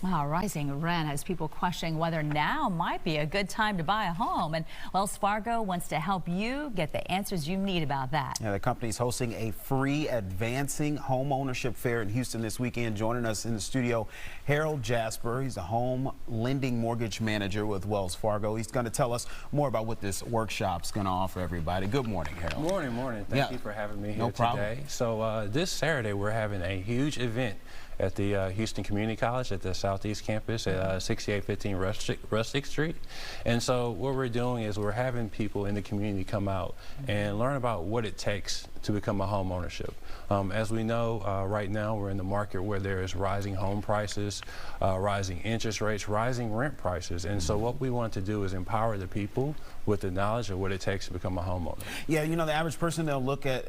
Rising rent has people questioning whether now might be a good time to buy a home. And Wells Fargo wants to help you get the answers you need about that. Yeah, the company's hosting a free Advancing Homeownership Fair in Houston this weekend. Joining us in the studio, Harold Jasper. He's a home lending mortgage manager with Wells Fargo. He's going to tell us more about what this workshop's going to offer everybody. Good morning, Harold. Morning. Thank you for having me here today. So this Saturday we're having a huge event at the Houston Community College at the Southeast Campus at 6815 Rustic Street. And so what we're doing is we're having people in the community come out and learn about what it takes to become a home ownership. As we know, right now we're in the market where there is rising home prices, rising interest rates, rising rent prices. And so what we want to do is empower the people with the knowledge of what it takes to become a homeowner. Yeah, you know, the average person, they'll look at,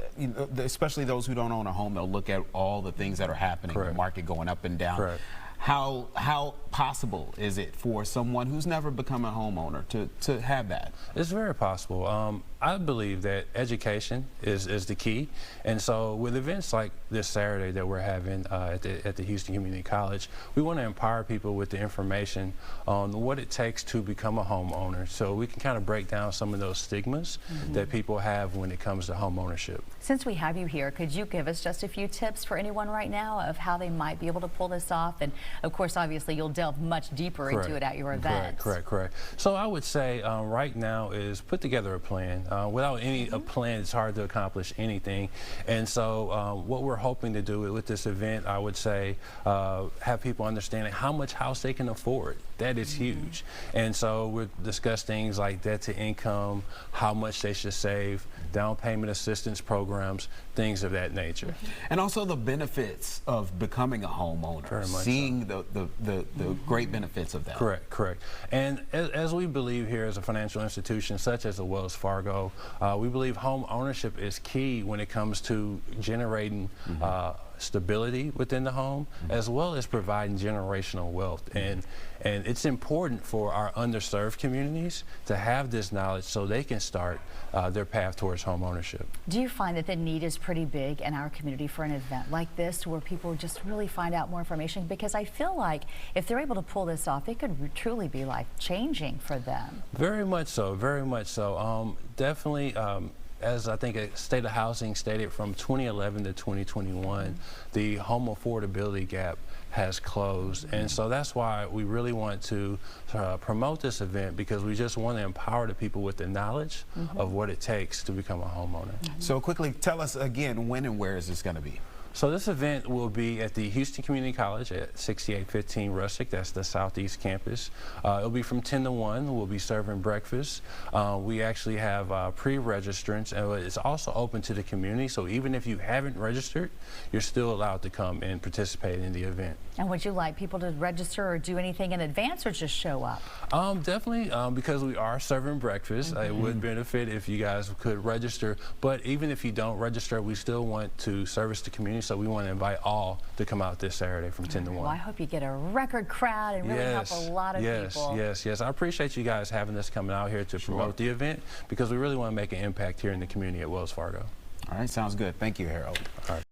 especially those who don't own a home, they'll look at all the things that are happening, the market going up and down. Correct. How possible is it for someone who's never become a homeowner to have that? It's very possible. I believe that education is the key, and so with events like this Saturday that we're having at the Houston Community College, we want to empower people with the information on what it takes to become a homeowner, so we can kind of break down some of those stigmas that people have when it comes to home ownership. Since we have you here, could you give us just a few tips for anyone right now of how they might be able to pull this off? And of course, obviously, you'll delve much deeper into it at your event. Correct. So I would say right now is put together a plan. Without a plan, it's hard to accomplish anything. And so what we're hoping to do with this event, I would say, have people understanding how much house they can afford. That is huge. And so we'll discuss things like debt to income, how much they should save, down payment assistance programs, things of that nature. And also the benefits of becoming a homeowner, seeing the great benefits of that. Correct. And as we believe here as a financial institution such as the Wells Fargo, we believe home ownership is key when it comes to generating stability within the home, as well as providing generational wealth. And it's important for our underserved communities to have this knowledge so they can start their path towards home ownership. Do you find that the need is pretty big in our community for an event like this where people just really find out more information? Because I feel like if they're able to pull this off, it could truly be life-changing for them. Very much so. Definitely, as I think State of Housing stated, from 2011 to 2021, the home affordability gap has closed. And so that's why we really want to promote this event, because we just want to empower the people with the knowledge of what it takes to become a homeowner. So quickly, tell us again, when and where is this going to be? So this event will be at the Houston Community College at 6815 Rustic. That's the Southeast Campus. It'll be from 10 to 1. We'll be serving breakfast. We actually have pre-registrants, and it's also open to the community. So even if you haven't registered, you're still allowed to come and participate in the event. And would you like people to register or do anything in advance, or just show up? Definitely, because we are serving breakfast, it would benefit if you guys could register. But even if you don't register, we still want to service the community. So we want to invite all to come out this Saturday from 10 to 1. Well, I hope you get a record crowd and really help a lot of people. Yes. I appreciate you guys having us coming out here to promote the event, because we really want to make an impact here in the community at Wells Fargo. All right, sounds good. Thank you, Harold. All right.